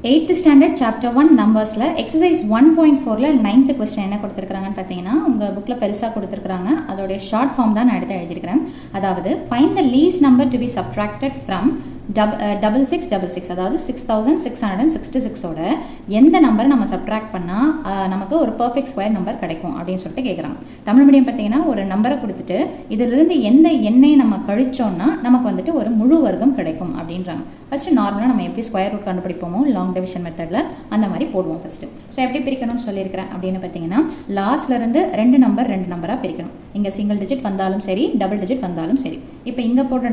8th standard chapter 1 நம்பர்ஸில் exercise 1.4ல் 9th question என்ன கொடுத்துருக்காங்கன்னு பார்த்தீங்கன்னா உங்கள் புக்கில் பெருசாக கொடுத்துருக்காங்க. அதோடைய ஷார்ட் ஃபார்ம் தான் நான் எடுத்து எழுதியிருக்கிறேன். அதாவது find the least number to be subtracted from 6666, அதாவது 6666ஓட எந்த நம்பரை நம்ம சப்ட்ராக்ட் பண்ணால் நமக்கு ஒரு பர்ஃபெக்ட் ஸ்கொயர் நம்பர் கிடைக்கும் அப்படின்னு சொல்லிட்டு கேட்குறாங்க. தமிழ் மீடியம் பார்த்தீங்கன்னா ஒரு நம்பரை கொடுத்துட்டு இதிலிருந்து எந்த எண்ணை நம்ம கழிச்சோம்னா நமக்கு வந்துட்டு ஒரு முழு வர்க்கம் கிடைக்கும் அப்படின்றாங்க. ஃபஸ்ட்டு நார்மலாக நம்ம எப்படி ஸ்கொயர் ரூட் கண்டுபிடிப்போமோ லாங் டிவிஷன் மெத்தடில் அந்த மாதிரி போடுவோம் ஃபஸ்ட்டு. ஸோ எப்படி பிரிக்கணும்னு சொல்லியிருக்கிறேன் அப்படின்னு பார்த்தீங்கன்னா லாஸ்ட்லேருந்து ரெண்டு நம்பராக பிரிக்கணும். இங்கே சிங்கிள் டிஜிட் வந்தாலும் சரி, டபுள் டிஜிட் வந்தாலும் சரி. இப்போ இங்கே போடுற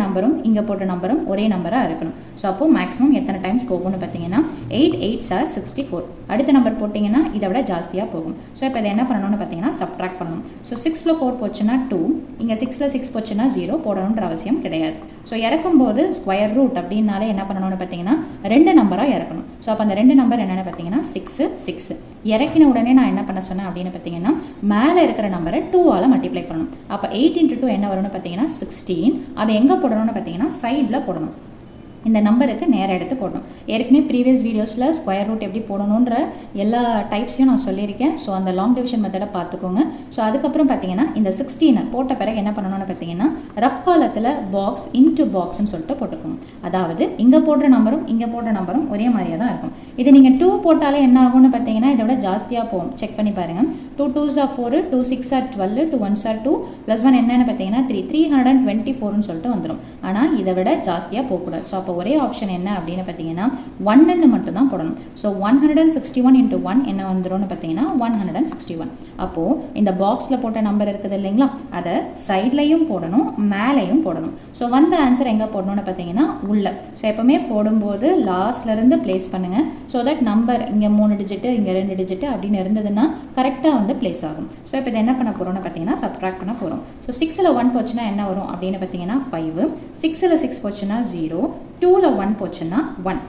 நம்பரும் ஒரே நம்பராக இருக்கணும். ஸோ அப்போது மேக்ஸிமம் எத்தனை டைம்ஸ் போகும்னு பார்த்தீங்கன்னா 8 8s are 64. அடுத்த நம்பர் போட்டிங்கன்னா இதை விட ஜாஸ்தியாக போகும். ஸோ இப்போ இதை என்ன பண்ணணும்னு பார்த்தீங்கன்னா சப்ட்ராக்ட் பண்ணணும். ஸோ 6ல் 4 போச்சுன்னா 2, இங்கே 6ல் 6 போச்சுன்னா 0 போடணுன்ற அவசியம் கிடையாது. ஸோ இறக்கும்போது ஸ்கொயர் ரூட் அப்படின்னாலே என்ன பண்ணணும்னு பார்த்தீங்கன்னா ரெண்டு நம்பராக இறக்கணும். ஸோ அப்போ அந்த ரெண்டு நம்பர் என்னென்னு பார்த்தீங்கன்னா 6 இறக்கின உடனே நான் என்ன பண்ண சொன்னேன் அப்படின்னு பார்த்தீங்கன்னா மேலே இருக்கிற நம்பரை 2ஆல் மல்டிப்ளை பண்ணணும். அப்போ 8 × 2 என்ன வரும்னு பார்த்தீங்கன்னா 16. அதை எங்கே போடணும்னு பார்த்தீங்கன்னா சைடில் போடணும். இந்த நம்பருக்கு நேராக எடுத்து போடணும். ஏற்கனவே ப்ரீவியஸ் வீடியோஸில் ஸ்கொயர் ரூட் எப்படி போடணுன்ற எல்லா டைப்ஸையும் நான் சொல்லியிருக்கேன். ஸோ அந்த லாங் டிவிஷன் மெத்தடை பார்த்துக்கோங்க. ஸோ அதுக்கப்புறம் பார்த்தீங்கன்னா இந்த 16 போட்ட பிறகு என்ன பண்ணணும்னு பார்த்தீங்கன்னா ரஃப் காலத்தில் பாக்ஸ் இன்ட்டு பாக்ஸ்ன்னு சொல்லிட்டு போட்டுக்கோங்க. அதாவது இங்கே போடுற நம்பரும் ஒரே மாதிரியாக தான் இருக்கும். இது நீங்கள் 2 போட்டாலே என்ன ஆகும்னு பார்த்தீங்கன்னா இதை விட ஜாஸ்தியாக போகும். செக் பண்ணி பாருங்கள். 2 2s are 4, 2 6 are 12, 2 1s are 2, +1 என்னன்னு பார்த்தீங்கன்னா 324ன்னு சொல்லிட்டு வந்துடும். ஆனால் இதை விட ஜாஸ்தியாக போகக்கூடாது. ஸோ அப்போ ஒரே ஆப்ஷன் என்ன அப்படின்னு பார்த்தீங்கன்னா 1ன்னு மட்டும் தான் போடணும். ஸோ 161 × 1 என்ன வந்துடும்னு பார்த்தீங்கன்னா 161. அப்போது இந்த பாக்ஸில் போட்ட நம்பர் இருக்குது இல்லைங்களா, அதை சைட்லையும் போடணும், மேலேயும் போடணும். ஸோ வந்த ஆன்சர் எங்கே போடணும்னு பார்த்தீங்கன்னா உள்ள. ஸோ எப்போவுமே போடும்போது லாஸ்ட்லேருந்து பிளேஸ் பண்ணுங்கள். ஸோ தட் நம்பர் இங்கே 3 டிஜிட்டு இங்கே 2 டிஜிட்டு அப்படின்னு இருந்ததுன்னா கரெக்டாக வந்து பிளேஸ் ஆகும். ஸோ இப்போ இதை என்ன பண்ண போகிறோம்னு பார்த்தீங்கன்னா சப்ட்ராக்ட் பண்ண போகிறோம். ஸோ 6ல் 1 போச்சுன்னா என்ன வரும் அப்படின்னு பார்த்தீங்கன்னா 5, 6ல் 6 போச்சுன்னா 0, 2ல் 1 போச்சுன்னா 1.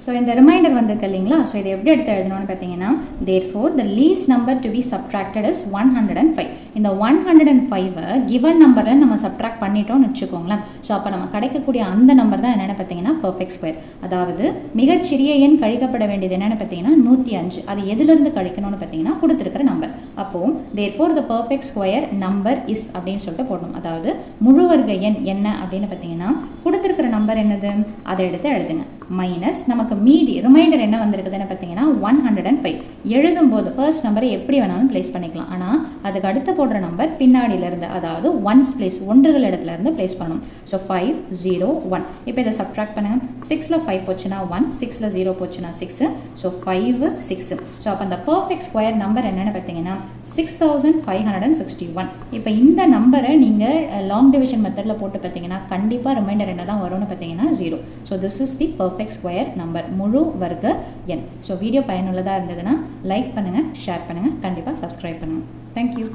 ஸோ இந்த ரிமைண்டர் வந்திருக்கு இல்லைங்களா. ஸோ இதை எப்படி எடுத்து எழுதணும்னு பார்த்தீங்கன்னா therefore the least number to be subtracted is 105. இந்த 105 கிவன் நம்பரில் நம்ம சப்ட்ராக்ட் பண்ணிட்டோம்னு வச்சுக்கோங்களேன். ஸோ அப்போ நம்ம கிடைக்கக்கூடிய அந்த நம்பர் தான் என்னென்னு பார்த்தீங்கன்னா பர்ஃபெக்ட் ஸ்கொயர். அதாவது மிகச்சிறிய எண் கழிக்கப்பட வேண்டியது என்னென்னு பார்த்தீங்கன்னா 105. அது எதுலேருந்து கழிக்கணும்னு பார்த்தீங்கன்னா கொடுத்துருக்கிற நம்பர். அப்போது therefore the perfect square number is அப்படின்னு சொல்லிட்டு போடணும். அதாவது முழு வர்க்க எண் என்ன அப்படின்னு பார்த்தீங்கன்னா கொடுத்துருக்கிற நம்பர் என்னது அதை எடுத்து எழுதுங்க. மைனஸ் நமக்கு மீதி ரிமைண்டர் என்ன வந்திருக்குதுன்னு பார்த்தீங்கன்னா 105. எழுதும்போது ஃபர்ஸ்ட் நம்பரை எப்படி வேணாலும் பிளேஸ் பண்ணிக்கலாம். ஆனால் அதுக்கு அடுத்து போடுற நம்பர் பின்னாடியிலேருந்து, அதாவது ஒன்ஸ் பிளேஸ் ஒன்றுகள் இடத்துலேருந்து பிளேஸ் பண்ணணும். ஸோ 5 0 1. இப்போ இதை சப்ட்ராக்ட் பண்ணுங்கள். 6ல் 5 போச்சுன்னா 1, 6ல் 0 போச்சுன்னா 6. ஸோ 5 6. ஸோ அப்போ அந்த பர்ஃபெக்ட் ஸ்கொயர் நம்பர் என்னென்னு பார்த்தீங்கன்னா 6561. இப்போ இந்த நம்பரை நீங்கள் லாங் டிவிஷன் மெத்தடில் போட்டு பார்த்தீங்கன்னா கண்டிப்பாக ரிமைண்டர் என்ன தான் வரும்னு பார்த்தீங்கன்னா 0. So this is the perfect square number, முழு வர்க்க எண். ஸோ வீடியோ பயனுள்ளதாக இருந்ததுன்னா லைக் பண்ணுங்கள், ஷேர் பண்ணுங்கள், கண்டிப்பாக சப்ஸ்கிரைப் பண்ணுங்கள். தேங்க்யூ.